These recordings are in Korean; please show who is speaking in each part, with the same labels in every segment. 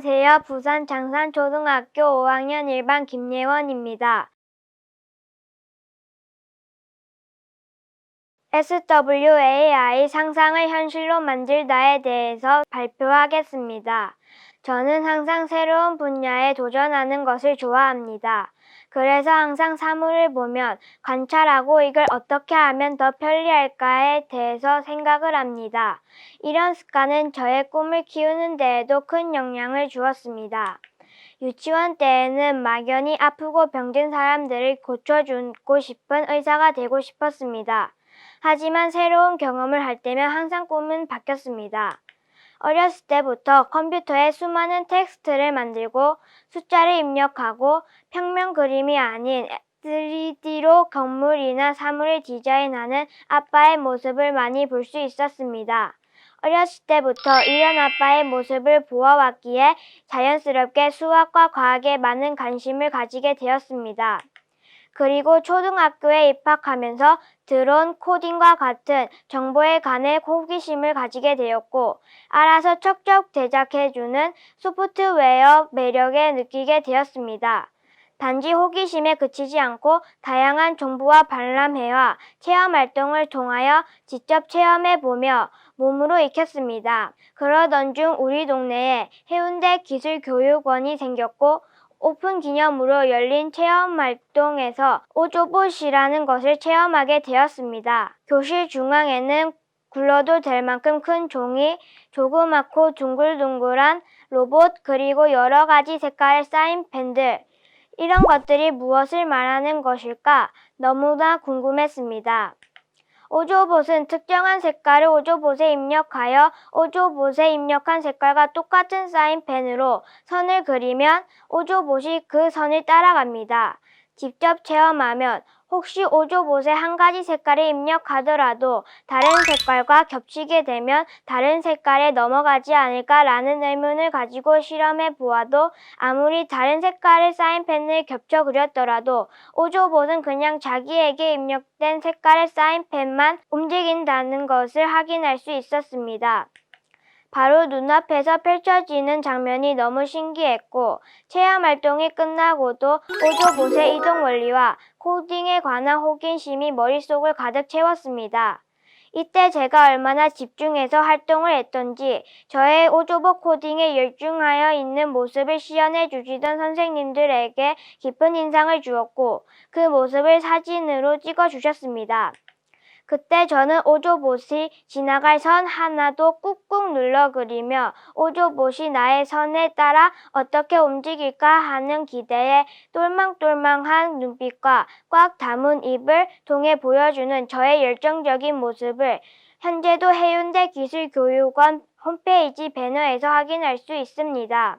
Speaker 1: 안녕하세요. 부산 장산초등학교 5학년 1반 김예원입니다. SWAI 상상을 현실로 만들다에 대해서 발표하겠습니다. 저는 항상 새로운 분야에 도전하는 것을 좋아합니다. 그래서 항상 사물을 보면 관찰하고 이걸 어떻게 하면 더 편리할까에 대해서 생각을 합니다. 이런 습관은 저의 꿈을 키우는 데에도 큰 영향을 주었습니다. 유치원 때에는 막연히 아프고 병든 사람들을 고쳐주고 싶은 의사가 되고 싶었습니다. 하지만 새로운 경험을 할 때면 항상 꿈은 바뀌었습니다. 어렸을 때부터 컴퓨터에 수많은 텍스트를 만들고 숫자를 입력하고 평면 그림이 아닌 3D로 건물이나 사물을 디자인하는 아빠의 모습을 많이 볼 수 있었습니다. 어렸을 때부터 이런 아빠의 모습을 보아왔기에 자연스럽게 수학과 과학에 많은 관심을 가지게 되었습니다. 그리고 초등학교에 입학하면서 드론, 코딩과 같은 정보에 관해 호기심을 가지게 되었고, 알아서 척척 제작해주는 소프트웨어 매력에 느끼게 되었습니다. 단지 호기심에 그치지 않고 다양한 정보와 박람회와 체험활동을 통하여 직접 체험해보며 몸으로 익혔습니다. 그러던 중 우리 동네에 해운대 기술교육원이 생겼고, 오픈 기념으로 열린 체험활동에서 오조봇이라는 것을 체험하게 되었습니다. 교실 중앙에는 굴러도 될 만큼 큰 종이, 조그맣고 둥글둥글한 로봇, 그리고 여러 가지 색깔의 사인펜들, 이런 것들이 무엇을 말하는 것일까 너무나 궁금했습니다. 오조봇은 특정한 색깔을 오조봇에 입력하여 오조봇에 입력한 색깔과 똑같은 사인펜으로 선을 그리면 오조봇이 그 선을 따라갑니다. 직접 체험하면 혹시 오조봇에 한 가지 색깔을 입력하더라도 다른 색깔과 겹치게 되면 다른 색깔에 넘어가지 않을까라는 의문을 가지고 실험해 보아도 아무리 다른 색깔의 사인펜을 겹쳐 그렸더라도 오조봇은 그냥 자기에게 입력된 색깔의 사인펜만 움직인다는 것을 확인할 수 있었습니다. 바로 눈앞에서 펼쳐지는 장면이 너무 신기했고, 체험활동이 끝나고도 오조봇의 이동 원리와 코딩에 관한 호기심이 머릿속을 가득 채웠습니다. 이때 제가 얼마나 집중해서 활동을 했던지 저의 오조봇 코딩에 열중하여 있는 모습을 시연해 주시던 선생님들에게 깊은 인상을 주었고, 그 모습을 사진으로 찍어 주셨습니다. 그때 저는 오조봇이 지나갈 선 하나도 꾹꾹 눌러 그리며 오조봇이 나의 선에 따라 어떻게 움직일까 하는 기대에 똘망똘망한 눈빛과 꽉 담은 입을 통해 보여주는 저의 열정적인 모습을 현재도 해운대 기술교육원 홈페이지 배너에서 확인할 수 있습니다.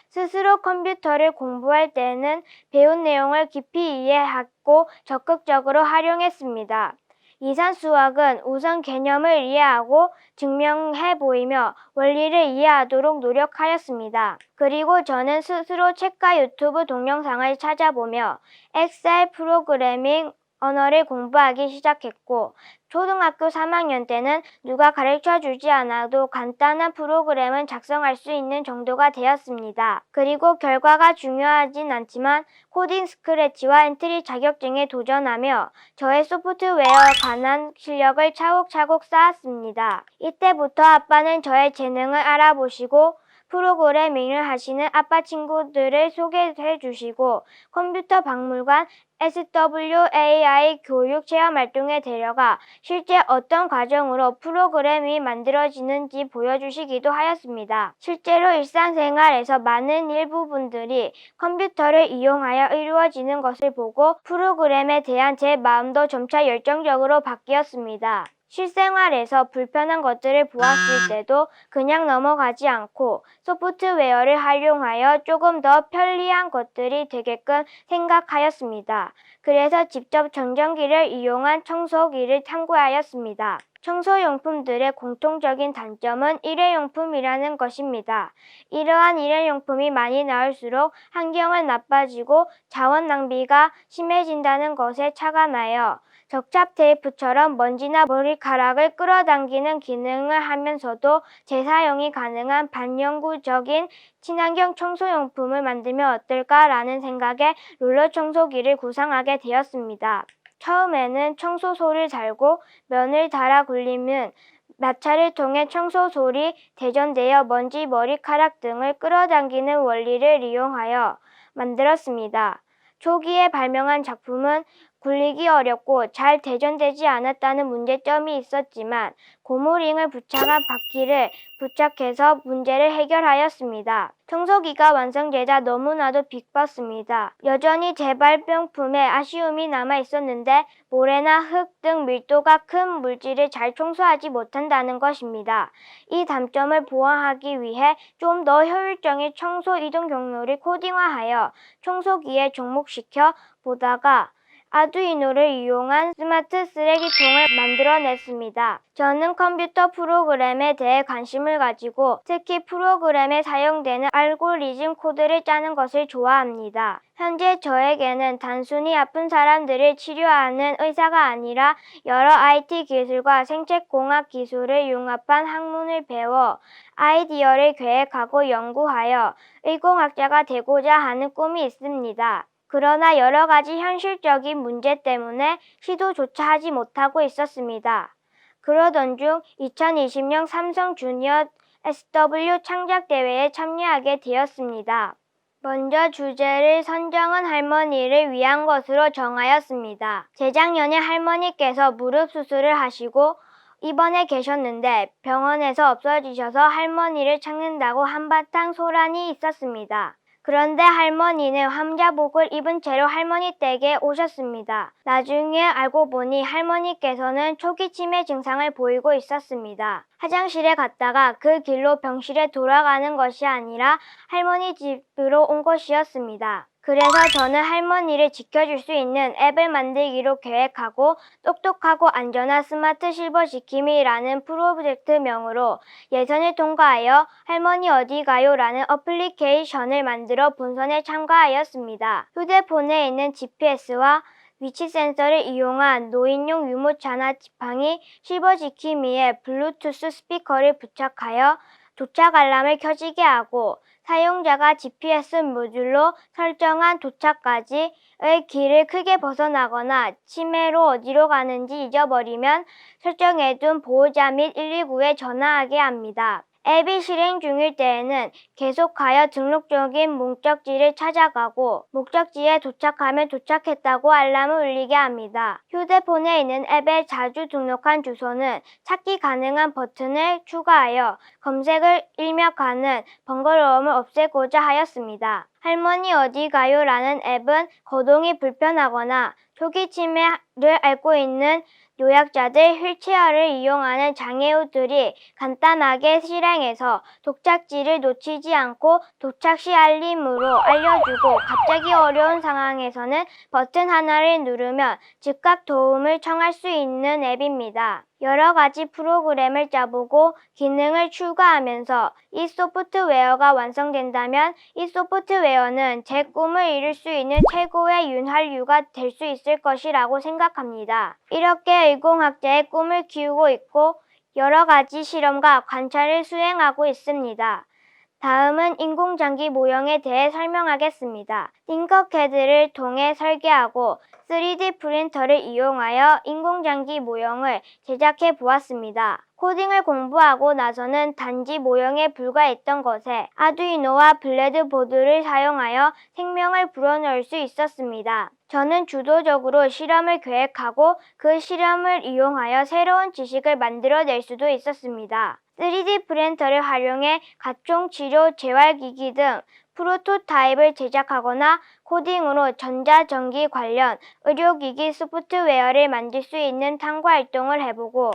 Speaker 1: 스스로 컴퓨터를 공부할 때는 배운 내용을 깊이 이해하고 적극적으로 활용했습니다. 이산수학은 우선 개념을 이해하고 증명해 보이며 원리를 이해하도록 노력하였습니다. 그리고 저는 스스로 책과 유튜브 동영상을 찾아보며 엑셀 프로그래밍 언어를 공부하기 시작했고, 초등학교 3학년 때는 누가 가르쳐 주지 않아도 간단한 프로그램은 작성할 수 있는 정도가 되었습니다. 그리고 결과가 중요하진 않지만 코딩 스크래치와 엔트리 자격증에 도전하며 저의 소프트웨어에 관한 실력을 차곡차곡 쌓았습니다. 이때부터 아빠는 저의 재능을 알아보시고 프로그래밍을 하시는 아빠 친구들을 소개해 주시고 컴퓨터 박물관 SWAI 교육 체험 활동에 데려가 실제 어떤 과정으로 프로그램이 만들어지는지 보여주시기도 하였습니다. 실제로 일상생활에서 많은 일부분들이 컴퓨터를 이용하여 이루어지는 것을 보고 프로그램에 대한 제 마음도 점차 열정적으로 바뀌었습니다. 실생활에서 불편한 것들을 보았을 때도 그냥 넘어가지 않고 소프트웨어를 활용하여 조금 더 편리한 것들이 되게끔 생각하였습니다. 그래서 직접 청정기를 이용한 청소기를 탐구하였습니다. 청소용품들의 공통적인 단점은 일회용품이라는 것입니다. 이러한 일회용품이 많이 나올수록 환경은 나빠지고 자원 낭비가 심해진다는 것에 차가 나요. 접착 테이프처럼 먼지나 머리카락을 끌어당기는 기능을 하면서도 재사용이 가능한 반영구적인 친환경 청소용품을 만들면 어떨까라는 생각에 롤러 청소기를 구상하게 되었습니다. 처음에는 청소솔을 달고 면을 달아 굴리면 마찰을 통해 청소솔이 대전되어 먼지, 머리카락 등을 끌어당기는 원리를 이용하여 만들었습니다. 초기에 발명한 작품은 굴리기 어렵고 잘 대전되지 않았다는 문제점이 있었지만 고무링을 부착한 바퀴를 부착해서 문제를 해결하였습니다. 청소기가 완성되자 너무나도 기뻤습니다. 여전히 재발명품에 아쉬움이 남아 있었는데 모래나 흙 등 밀도가 큰 물질을 잘 청소하지 못한다는 것입니다. 이 단점을 보완하기 위해 좀 더 효율적인 청소 이동 경로를 코딩화하여 청소기에 접목시켜 보다가 아두이노를 이용한 스마트 쓰레기통을 만들어냈습니다. 저는 컴퓨터 프로그램에 대해 관심을 가지고 특히 프로그램에 사용되는 알고리즘 코드를 짜는 것을 좋아합니다. 현재 저에게는 단순히 아픈 사람들을 치료하는 의사가 아니라 여러 IT 기술과 생체공학 기술을 융합한 학문을 배워 아이디어를 계획하고 연구하여 의공학자가 되고자 하는 꿈이 있습니다. 그러나 여러 가지 현실적인 문제 때문에 시도조차 하지 못하고 있었습니다. 그러던 중 2020년 삼성 주니어 SW 창작대회에 참여하게 되었습니다. 먼저 주제를 선정은 할머니를 위한 것으로 정하였습니다. 재작년에 할머니께서 무릎 수술을 하시고 입원해 계셨는데 병원에서 없어지셔서 할머니를 찾는다고 한바탕 소란이 있었습니다. 그런데 할머니는 환자복을 입은 채로 할머니 댁에 오셨습니다. 나중에 알고 보니 할머니께서는 초기 치매 증상을 보이고 있었습니다. 화장실에 갔다가 그 길로 병실에 돌아가는 것이 아니라 할머니 집으로 온 것이었습니다. 그래서 저는 할머니를 지켜줄 수 있는 앱을 만들기로 계획하고 똑똑하고 안전한 스마트 실버 지킴이라는 프로젝트명으로 예선을 통과하여 할머니 어디 가요? 라는 어플리케이션을 만들어 본선에 참가하였습니다. 휴대폰에 있는 GPS와 위치 센서를 이용한 노인용 유모차나 지팡이, 실버 지킴이에 블루투스 스피커를 부착하여 도착 알람을 켜지게 하고 사용자가 GPS 모듈로 설정한 도착까지의 길을 크게 벗어나거나 치매로 어디로 가는지 잊어버리면 설정해둔 보호자 및 119에 전화하게 합니다. 앱이 실행 중일 때에는 계속하여 등록적인 목적지를 찾아가고 목적지에 도착하면 도착했다고 알람을 울리게 합니다. 휴대폰에 있는 앱에 자주 등록한 주소는 찾기 가능한 버튼을 추가하여 검색을 일명하는 번거로움을 없애고자 하였습니다. 할머니 어디 가요? 라는 앱은 거동이 불편하거나 초기 치매를 앓고 있는 노약자들, 휠체어를 이용하는 장애우들이 간단하게 실행해서 도착지를 놓치지 않고 도착 시 알림으로 알려주고 갑자기 어려운 상황에서는 버튼 하나를 누르면 즉각 도움을 청할 수 있는 앱입니다. 여러 가지 프로그램을 짜보고 기능을 추가하면서 이 소프트웨어가 완성된다면 이 소프트웨어는 제 꿈을 이룰 수 있는 최고의 윤활유가 될 수 있을 것이라고 생각합니다. 이렇게 의공학자의 꿈을 키우고 있고 여러 가지 실험과 관찰을 수행하고 있습니다. 다음은 인공장기 모형에 대해 설명하겠습니다. 띵커캐드를 통해 설계하고 3D 프린터를 이용하여 인공장기 모형을 제작해 보았습니다. 코딩을 공부하고 나서는 단지 모형에 불과했던 것에 아두이노와 블레드보드를 사용하여 생명을 불어넣을 수 있었습니다. 저는 주도적으로 실험을 계획하고 그 실험을 이용하여 새로운 지식을 만들어낼 수도 있었습니다. 3D 프린터를 활용해 각종 치료, 재활기기 등 프로토타입을 제작하거나 코딩으로 전자전기 관련 의료기기 소프트웨어를 만들 수 있는 탐구 활동을 해보고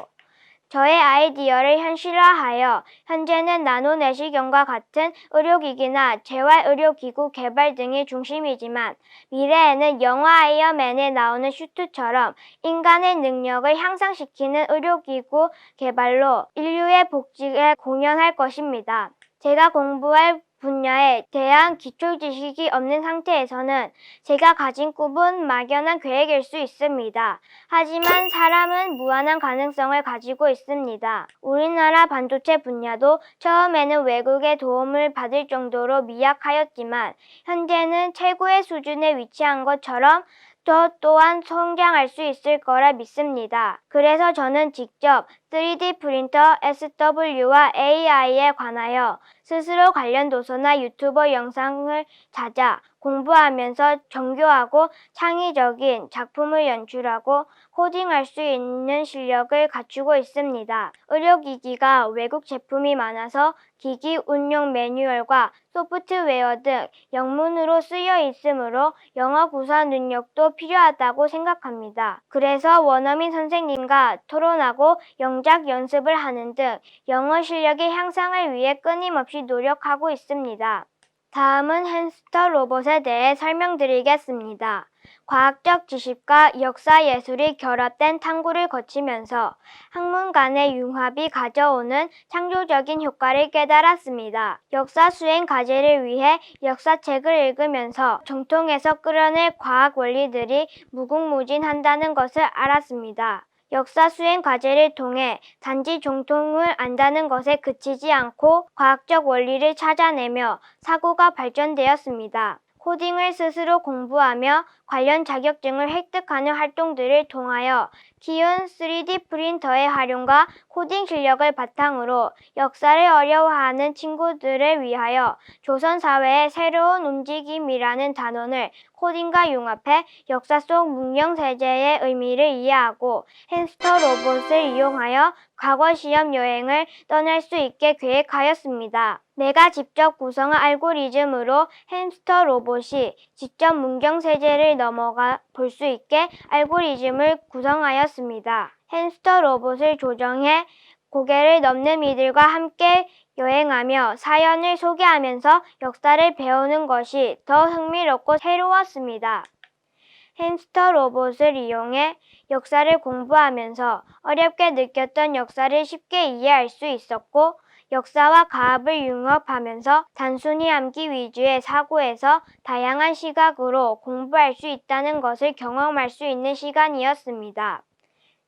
Speaker 1: 저의 아이디어를 현실화하여 현재는 나노내시경과 같은 의료기기나 재활의료기구 개발 등이 중심이지만 미래에는 영화 아이언맨에 나오는 슈트처럼 인간의 능력을 향상시키는 의료기구 개발로 인류의 복지에 공헌할 것입니다. 제가 공부할 분야에 대한 기초 지식이 없는 상태에서는 제가 가진 꿈은 막연한 계획일 수 있습니다. 하지만 사람은 무한한 가능성을 가지고 있습니다. 우리나라 반도체 분야도 처음에는 외국의 도움을 받을 정도로 미약하였지만 현재는 최고의 수준에 위치한 것처럼 또한 성장할 수 있을 거라 믿습니다. 그래서 저는 직접 3D 프린터, SW와 AI에 관하여 스스로 관련 도서나 유튜버 영상을 찾아 공부하면서 정교하고 창의적인 작품을 연출하고 코딩할 수 있는 실력을 갖추고 있습니다. 의료기기가 외국 제품이 많아서 기기 운용 매뉴얼과 소프트웨어 등 영문으로 쓰여 있으므로 영어 구사 능력도 필요하다고 생각합니다. 그래서 원어민 선생님과 토론하고 영작 연습을 하는 등 영어 실력의 향상을 위해 끊임없이 노력하고 있습니다. 다음은 햄스터 로봇에 대해 설명드리겠습니다. 과학적 지식과 역사 예술이 결합된 탐구를 거치면서 학문 간의 융합이 가져오는 창조적인 효과를 깨달았습니다. 역사 수행 과제를 위해 역사책을 읽으면서 정통에서 끌어낼 과학 원리들이 무궁무진하다는 것을 알았습니다. 역사 수행 과제를 통해 단지 정통을 안다는 것에 그치지 않고 과학적 원리를 찾아내며 사고가 발전되었습니다. 코딩을 스스로 공부하며 관련 자격증을 획득하는 활동들을 통하여 키운 3D 프린터의 활용과 코딩 실력을 바탕으로 역사를 어려워하는 친구들을 위하여 조선 사회의 새로운 움직임이라는 단원을 코딩과 융합해 역사 속 문명세제의 의미를 이해하고 햄스터 로봇을 이용하여 과거 시험 여행을 떠날 수 있게 계획하였습니다. 내가 직접 구성한 알고리즘으로 햄스터 로봇이 직접 문경세제를 넘어가 볼 수 있게 알고리즘을 구성하였습니다. 햄스터 로봇을 조정해 고개를 넘는 이들과 함께 여행하며 사연을 소개하면서 역사를 배우는 것이 더 흥미롭고 새로웠습니다. 햄스터 로봇을 이용해 역사를 공부하면서 어렵게 느꼈던 역사를 쉽게 이해할 수 있었고 역사와 과학을 융합하면서 단순히 암기 위주의 사고에서 다양한 시각으로 공부할 수 있다는 것을 경험할 수 있는 시간이었습니다.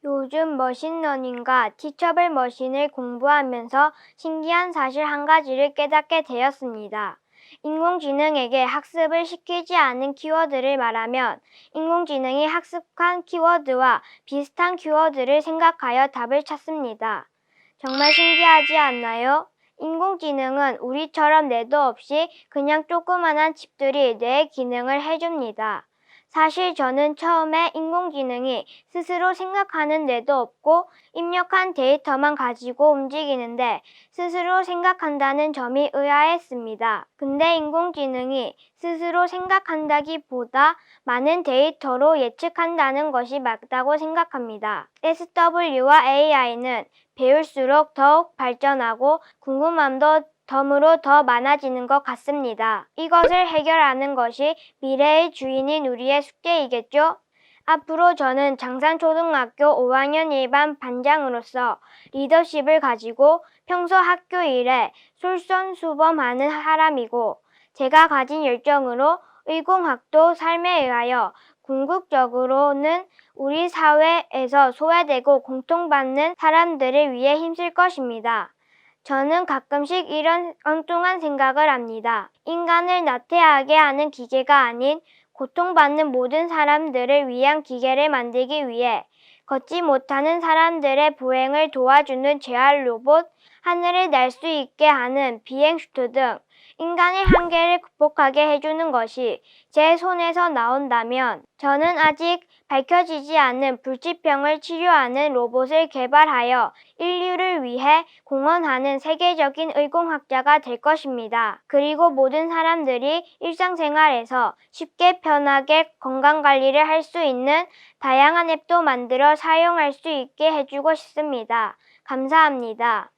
Speaker 1: 요즘 머신러닝과 티처블 머신을 공부하면서 신기한 사실 한 가지를 깨닫게 되었습니다. 인공지능에게 학습을 시키지 않은 키워드를 말하면 인공지능이 학습한 키워드와 비슷한 키워드를 생각하여 답을 찾습니다. 정말 신기하지 않나요? 인공지능은 우리처럼 뇌도 없이 그냥 조그만한 칩들이 뇌의 기능을 해줍니다. 사실 저는 처음에 인공지능이 스스로 생각하는 뇌도 없고 입력한 데이터만 가지고 움직이는데 스스로 생각한다는 점이 의아했습니다. 근데 인공지능이 스스로 생각한다기보다 많은 데이터로 예측한다는 것이 맞다고 생각합니다. SW와 AI는 배울수록 더욱 발전하고 궁금함도 덤으로 더 많아지는 것 같습니다. 이것을 해결하는 것이 미래의 주인인 우리의 숙제이겠죠? 앞으로 저는 장산초등학교 5학년 일반 반장으로서 리더십을 가지고 평소 학교 일에 솔선수범하는 사람이고 제가 가진 열정으로 의공학도 삶에 의하여 궁극적으로는 우리 사회에서 소외되고 공통받는 사람들을 위해 힘쓸 것입니다. 저는 가끔씩 이런 엉뚱한 생각을 합니다. 인간을 나태하게 하는 기계가 아닌 고통받는 모든 사람들을 위한 기계를 만들기 위해 걷지 못하는 사람들의 보행을 도와주는 재활 로봇, 하늘을 날 수 있게 하는 비행 슈트 등 인간의 한계를 극복하게 해주는 것이 제 손에서 나온다면 저는 아직 밝혀지지 않은 불치병을 치료하는 로봇을 개발하여 인류를 위해 공헌하는 세계적인 의공학자가 될 것입니다. 그리고 모든 사람들이 일상생활에서 쉽게 편하게 건강관리를 할 수 있는 다양한 앱도 만들어 사용할 수 있게 해주고 싶습니다. 감사합니다.